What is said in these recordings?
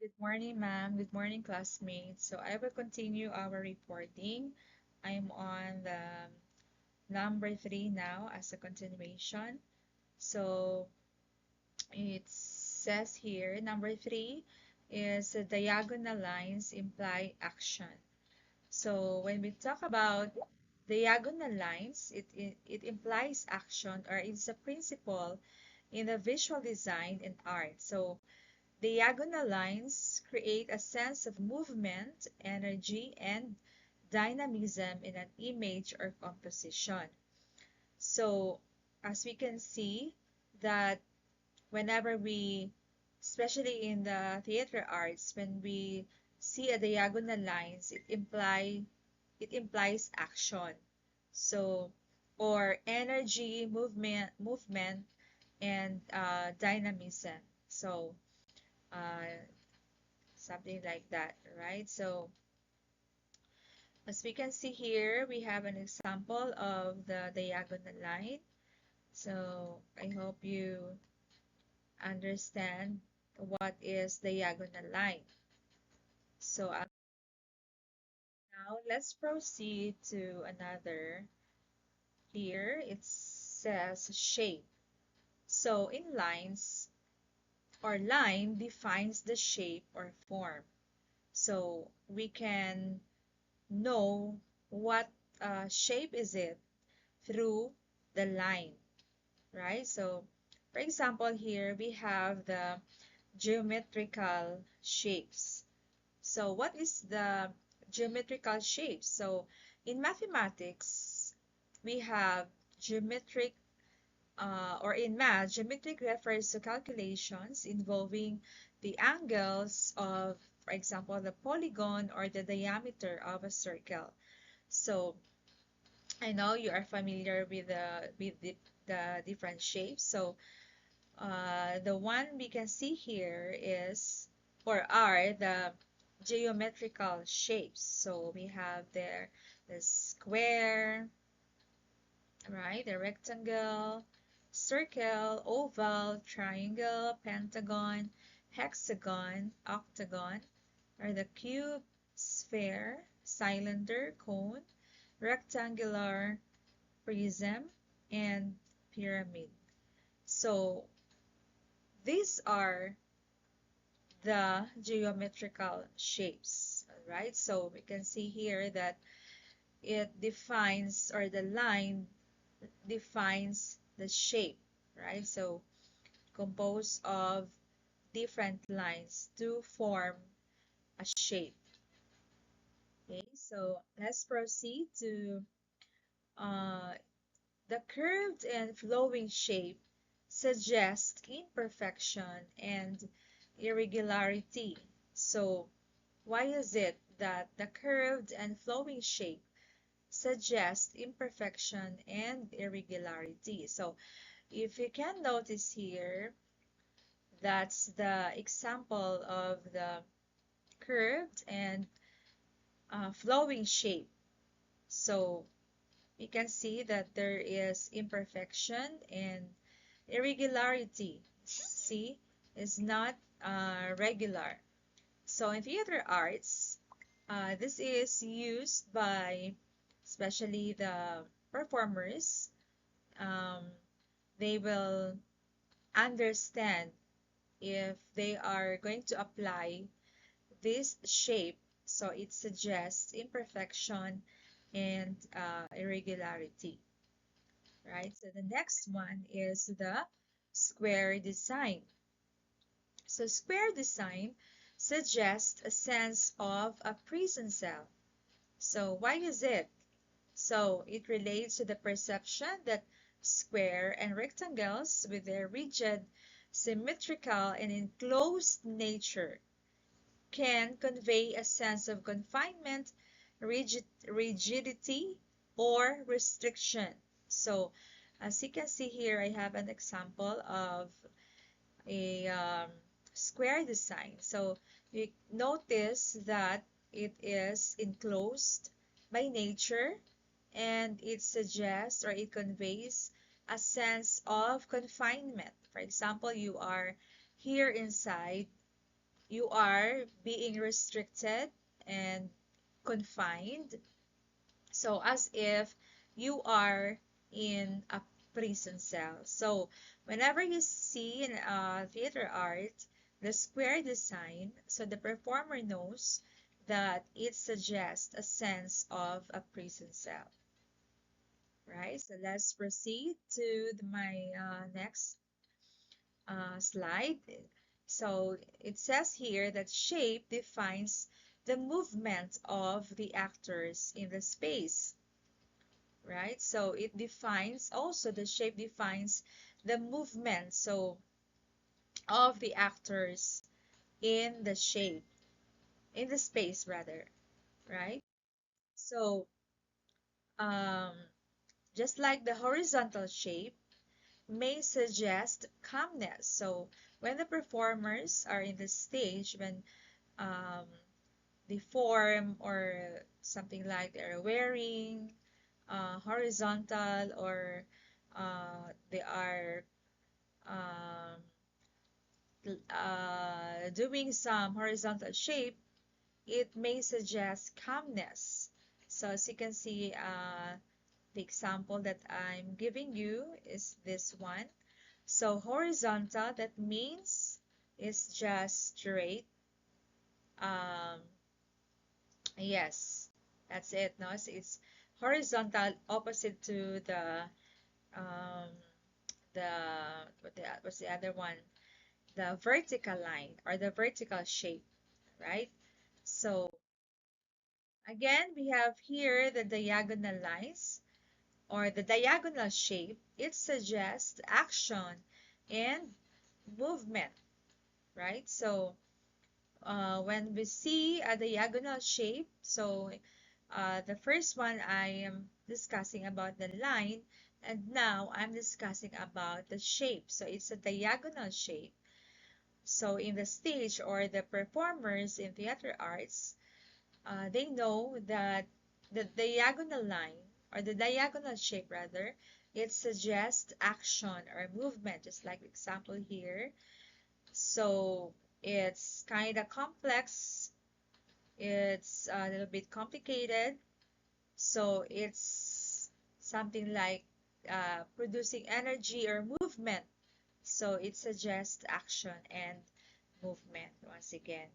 Good morning, ma'am. Good morning, classmates. So I will continue our reporting. I'm on the number 3 now as a continuation. So it says here, number 3 is diagonal lines imply action. So when we talk about diagonal lines, it implies action or it's a principle in the visual design and art. So diagonal lines create a sense of movement, energy, and dynamism in an image or composition. So, as we can see, that whenever we, especially in the theater arts, when we see a diagonal lines, it implies action. So, or energy, movement, and dynamism. So, uh, something like that, right? So as we can see here, we have an example of the diagonal line. So I hope you understand what is diagonal line. So now let's proceed to another. Here it says shape. So in lines, or line defines the shape or form. So we can know what shape is it through the line, right? So, for example, here we have the geometrical shapes. So, what is the geometrical shapes? So, in mathematics, we have geometric, or in math, geometric refers to calculations involving the angles of, for example, the polygon or the diameter of a circle. So, I know you are familiar with the different shapes. So the one we can see here is or are the geometrical shapes. So we have there the square, right? The rectangle, circle, oval, triangle, pentagon, hexagon, octagon, or the cube, sphere, cylinder, cone, rectangular, prism, and pyramid. So these are the geometrical shapes, right? So we can see here that it defines, or the line defines the shape, right? So composed of different lines to form a shape. Okay, so let's proceed to uh, the curved and flowing shape suggests imperfection and irregularity. So, why is it that the curved and flowing shape suggests imperfection and irregularity? So, if you can notice here, that's the example of the curved and flowing shape. So, we can see that there is imperfection and irregularity. See, is not regular. So in theater arts, this is used by especially the performers. Um, they will understand if they are going to apply this shape. So it suggests imperfection and irregularity, right? So the next one is the square design. So square design suggests a sense of a prison cell. So why is it? So it relates to the perception that square and rectangles with their rigid, symmetrical, and enclosed nature can convey a sense of confinement, rigidity, or restriction. So as you can see here, I have an example of a square design. So you notice that it is enclosed by nature, and it suggests or it conveys a sense of confinement. For example, you are here inside you are being restricted and confined. So as if you are in a prison cell. So whenever you see in theater art, the square design, so the performer knows that it suggests a sense of a prison cell. Right? So let's proceed to my next slide. So it says here that shape defines the movement of the actors in the space, right? So it defines also the shape defines the movement so of the actors in the shape, in the space rather, right? So um, just like the horizontal shape may suggest calmness. So when the performers are in the stage, when um, they form or something like they're wearing horizontal or they are um, doing some horizontal shape, it may suggest calmness. So as you can see, the example that I'm giving you is this one. So horizontal, that means it's just straight. Um, yes, that's it. No, it's horizontal, opposite to um, the what's the other one? The vertical line or the vertical shape, right? So again, we have here the diagonal lines or the diagonal shape. It suggests action and movement, right? So when we see a diagonal shape, so the first one I am discussing about the line, and now I'm discussing about the shape. So it's a diagonal shape. So in the stage or the performers in theater arts, they know that the diagonal line or the diagonal shape rather, it suggests action or movement, just like the example here. So it's kind of complex, it's a little bit complicated. So it's something like producing energy or movement. So it suggests action and movement once again.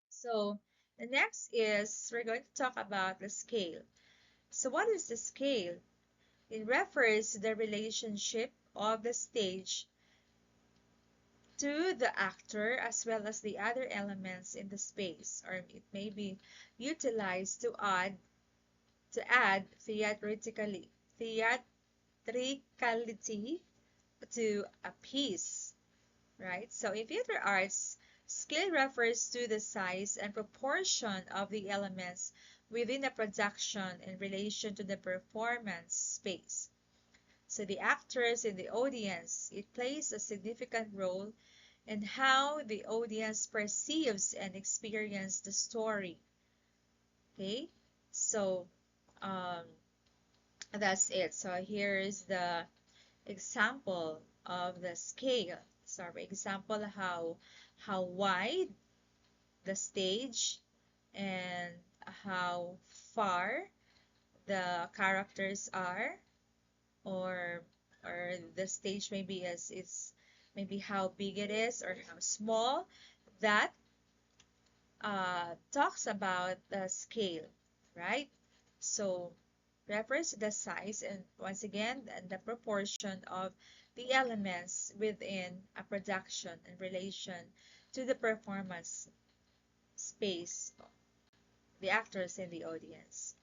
So the next is we're going to talk about the scale. So what is the scale? It refers to the relationship of the stage to the actor as well as the other elements in the space, or it may be utilized to add theatricality to a piece, right? So in theater arts, scale refers to the size and proportion of the elements within a production in relation to the performance space. So the actors in the audience, it plays a significant role in how the audience perceives and experiences the story. Okay, so um, that's it. So here is the example of the scale. So for example, how wide the stage and how far the characters are, or the stage maybe as it's maybe how big it is or how small. That talks about the scale, right? So refers to the size and once again the proportion of the elements within a production in relation to the performance space, the actors in the audience.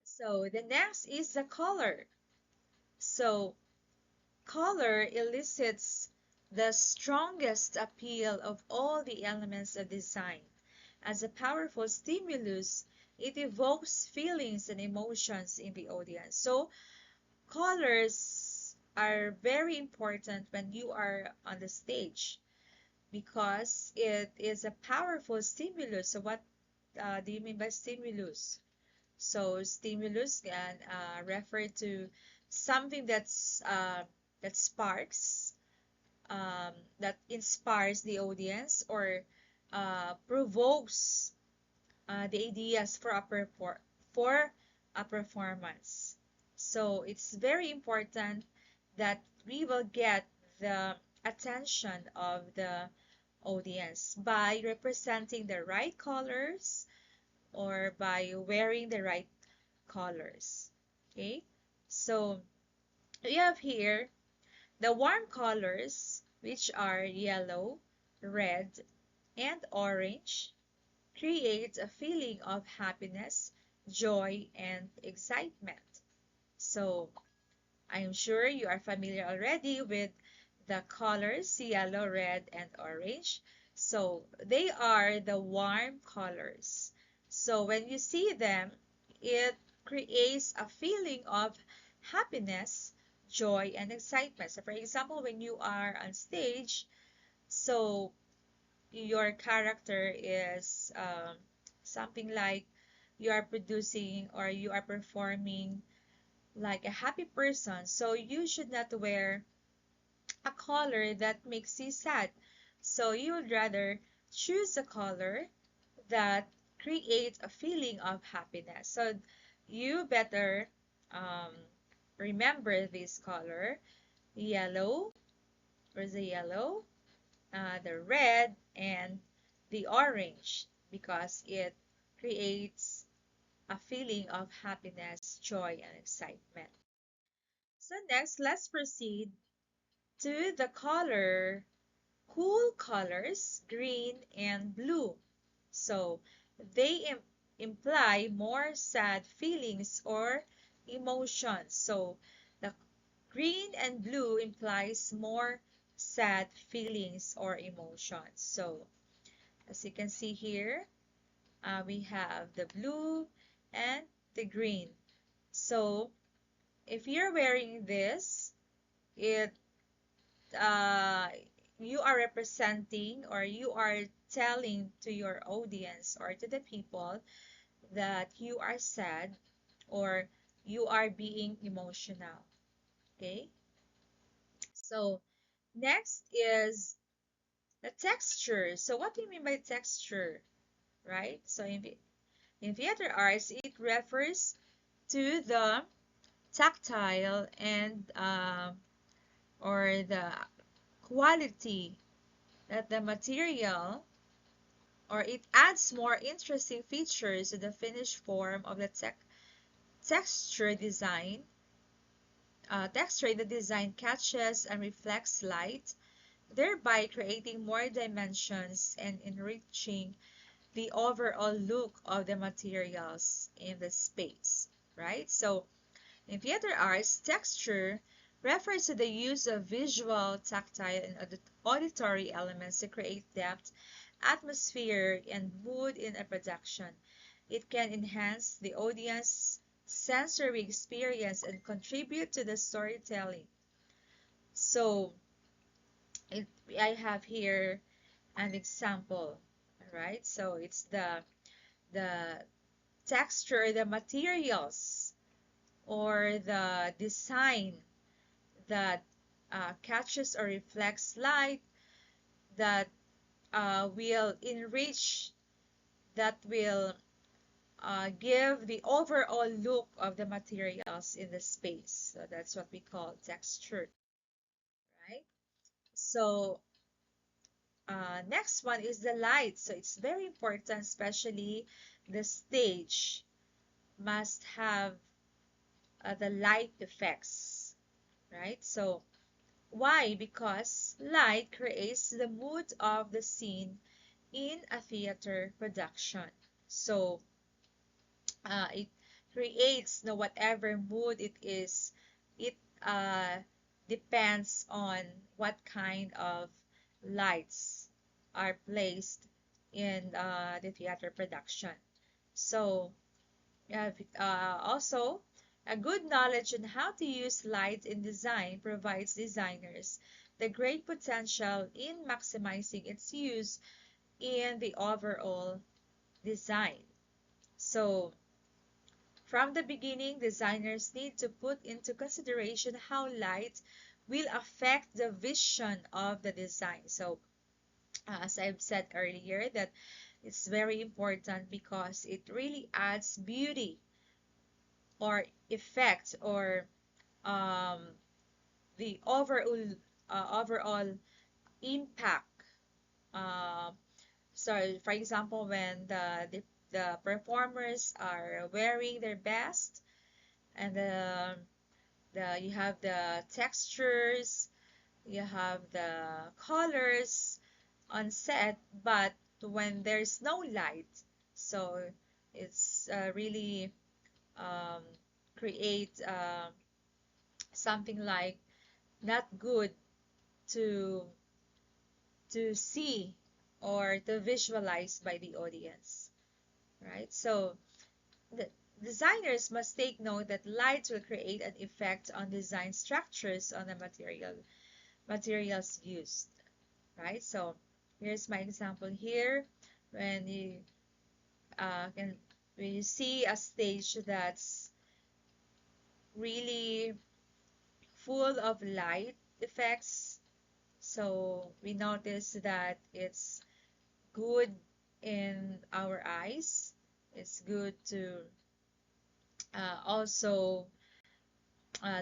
So the next is the color. So color elicits the strongest appeal of all the elements of design. As a powerful stimulus, it evokes feelings and emotions in the audience. So colors are very important when you are on the stage because it is a powerful stimulus. So what do you mean by stimulus? So stimulus can refer to something that sparks that inspires the audience or provokes the ideas for a performance. So it's very important that we will get the attention of the audience by representing the right colors or by wearing the right colors. Okay, so we have here the warm colors, which are yellow, red, and orange, create a feeling of happiness, joy, and excitement. So I'm sure you are familiar already with the colors yellow, red, and orange. So they are the warm colors. So when you see them, it creates a feeling of happiness, joy, and excitement. So for example, when you are on stage, so your character is something like you are producing or you are performing like a happy person. So you should not wear a color that makes you sad. So you would rather choose a color that creates a feeling of happiness. So you better um, remember this color, yellow, where's the yellow? The red and the orange because it creates a feeling of happiness, joy, and excitement. So next, let's proceed to the color, cool colors, green and blue. So they imply more sad feelings or emotions. So the green and blue implies more sad feelings or emotions. So as you can see here, we have the blue and the green. So if you're wearing this, it uh, you are representing or you are telling to your audience or to the people that you are sad or you are being emotional. Okay, so next is the texture. So what do you mean by texture, right? So in theater arts, it refers to the tactile and or the quality that the material or it adds more interesting features to the finished form of the texture design. Texture in the design catches and reflects light, thereby creating more dimensions and enriching the overall look of the materials in the space, right? So in theater arts, texture refers to the use of visual, tactile, and auditory elements to create depth, atmosphere, and mood in a production. It can enhance the audience sensory experience and contribute to the storytelling. So I have here an example, right? So it's the texture, the materials, or the design that catches or reflects light that will enrich, that will give the overall look of the materials in the space. So that's what we call texture, right? So next one is the light. So it's very important, especially the stage must have the light effects, right? So why? Because light creates the mood of the scene in a theater production. So it creates whatever mood it is. It depends on what kind of lights are placed in the theater production. So also, a good knowledge on how to use light in design provides designers the great potential in maximizing its use in the overall design. So, from the beginning, designers need to put into consideration how light will affect the vision of the design. So as I've said earlier, that it's very important because it really adds beauty or effect or um, the overall impact. Uh, so, for example, when the performers are wearing their best, and the you have the textures, you have the colors on set, but when there's no light, so it's really um, create something like not good to see or to visualize by the audience, right? So the designers must take note that light will create an effect on design structures on the materials used, right? So here's my example here. When you can when you see a stage that's really full of light effects, so we notice that it's good in our eyes. It's good to also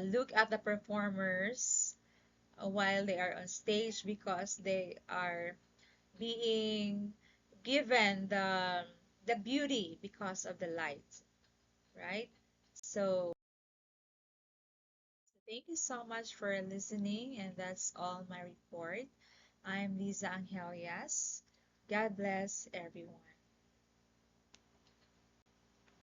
look at the performers while they are on stage because they are being given the beauty because of the light, right? So thank you so much for listening, and that's all my report. I'm Lisa Angelias. God bless everyone.